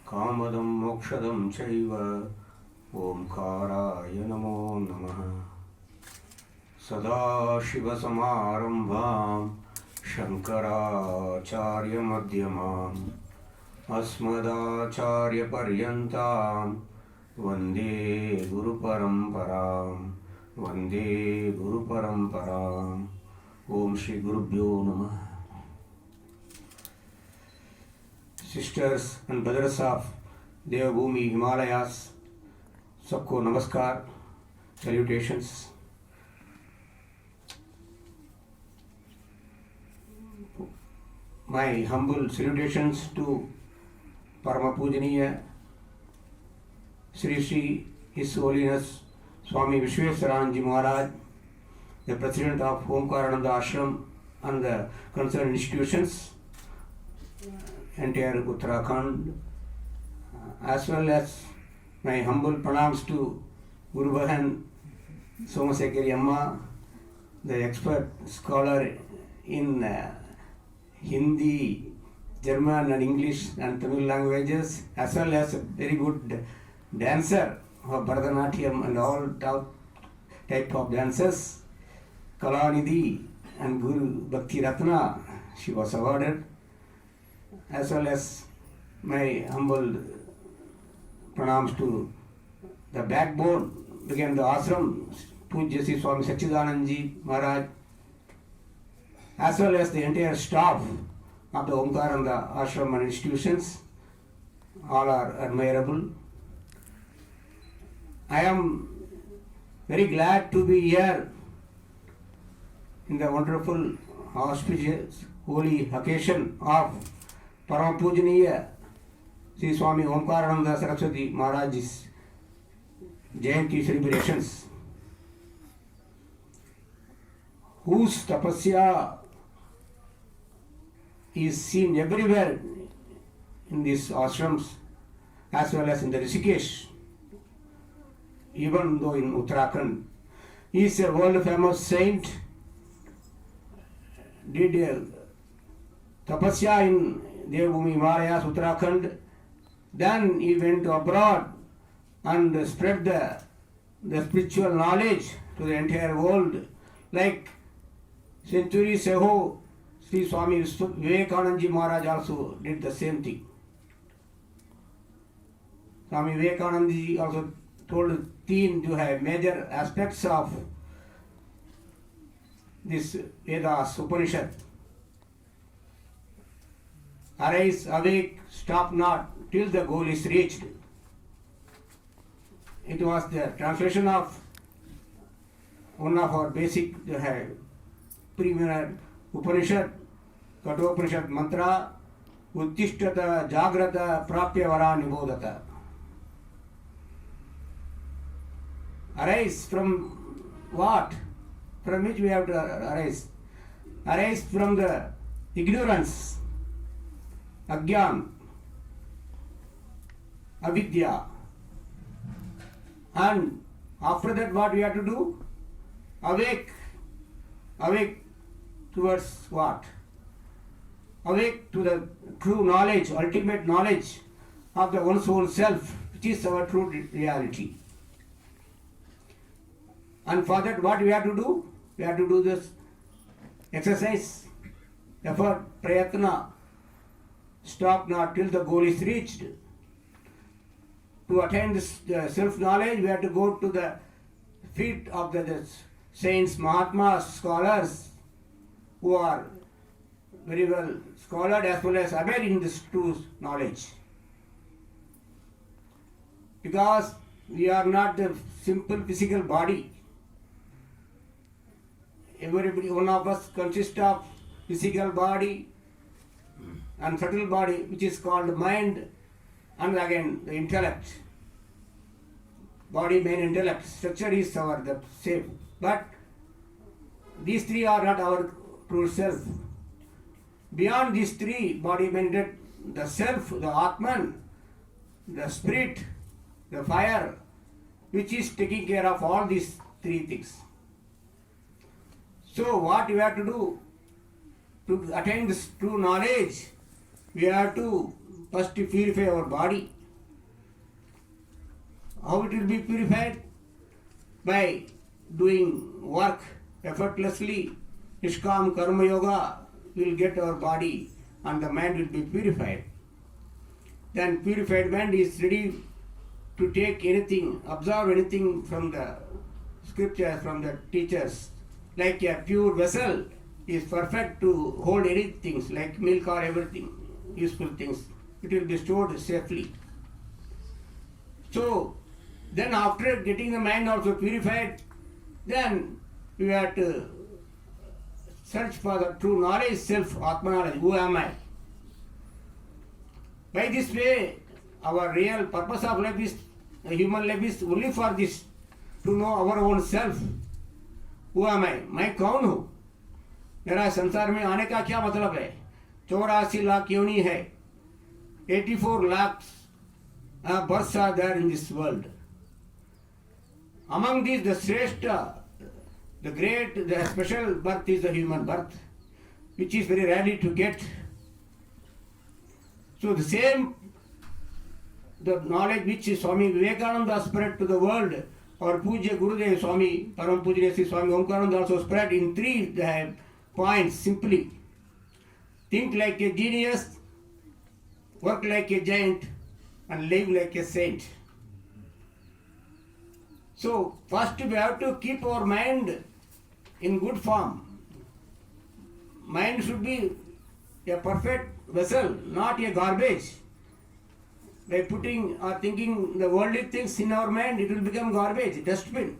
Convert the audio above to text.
कामदं मोक्षदं चैव ओंकाराय नमो नमः। सदाशिवसमारम्भां शङ्कराचार्यमध्यमाम् अस्मदाचार्यपर्यन्तां वन्दे गुरुपरम्परां वन्दे गुरुपरम्पराम्। ओम श्री गुरुभ्यो नमः। Sisters and brothers of Devabhumi Himalayas, सबको नमस्कार, salutations. My humble salutations to Parama Pujaniya Sri Sri His Holiness Swami Vishweswaranand Maharaj, the President of Omkarananda Ashram and the concerned institutions, entire Uttarakhand, as well as my humble pranams to Guru Bahan Somasekari Amma, the expert scholar in Hindi, German and English and Tamil languages, as well as a very good dancer of Bharatanatyam and all type of dances. Kalanidhi and Guru Bhakti Ratna, she was awarded, as well as my humble pranams to the backbone began the ashram, Pujya Sri Swami Sachidanandji Maharaj, as well as the entire staff of the Omkaranda Ashram and institutions. All are admirable. I am very glad to be here in the wonderful, auspicious, holy occasion of Parama Pujaniya Sri Swami Omkarananda Saraswati Maharaj's Jayanti celebrations, whose tapasya is seen everywhere in these ashrams as well as in the Rishikesh, even though in Uttarakhand. He is a world famous saint, did a tapasya in Devabhumi Himalayas, Uttarakhand. Then he went abroad and spread the spiritual knowledge to the entire world. Like centuries ago, Sri Swami Vivekananda Maharaj also did the same thing. Swami Vivekananda also told the teen to have major aspects of this Vedas Upanishad. Arise, awake, stop not till the goal is reached. It was the translation of one of our basic premier Upanishad, Kathopanishad mantra, Uttishtata Jagrata Prapya Vara Nibodhata. Arise from what? From which we have to arise? Arise from the ignorance, Agyan, Avidya. And after that what we have to do? Awake. Awake towards what? Awake to the true knowledge, ultimate knowledge of the one's own self, which is our true reality. And for that what we have to do? We have to do this exercise, effort, prayatna. Stop not till the goal is reached. To attain this self-knowledge, we have to go to the feet of the saints, Mahatmas, scholars, who are very well scholared as well as aware in this true knowledge. Because we are not the simple physical body. Everybody, one of us consists of physical body and subtle body, which is called mind, and again the intellect. Body, mind, intellect. Structure is the same. But these three are not our true self. Beyond these three, body, mind, intellect, the self, the Atman, the spirit, the fire, which is taking care of all these three things. So what we have to do to attain this true knowledge? We have to first purify our body. How it will be purified? By doing work effortlessly. Nishkam Karma Yoga will get our body and the mind will be purified. Then purified mind is ready to take anything, absorb anything from the scriptures, from the teachers. Like a pure vessel is perfect to hold anything, like milk or everything, useful things. It will be stored safely. So, then after getting the mind also purified, then we have to search for the true knowledge, self, Atma knowledge. Who am I? By this way, our real purpose of life is, human life is only for this, to know our own self. Who am I? मैं कौन हूँ? मेरा संसार में आने का क्या मतलब है? 84 lakh योनि है. 84 lakhs births are there in this world. Among these, the Shrestha, the great, the special birth is the human birth, which is very rarely to get. So the same, the knowledge which Swami Vivekananda spread to the world, or Puja Gurudev Swami, Param Pujya Sri Swami Omkarananda also spread in 3 points simply. Think like a genius, work like a giant, and live like a saint. So first we have to keep our mind in good form. Mind should be a perfect vessel, not a garbage. By putting or thinking the worldly things in our mind, it will become garbage, dustbin.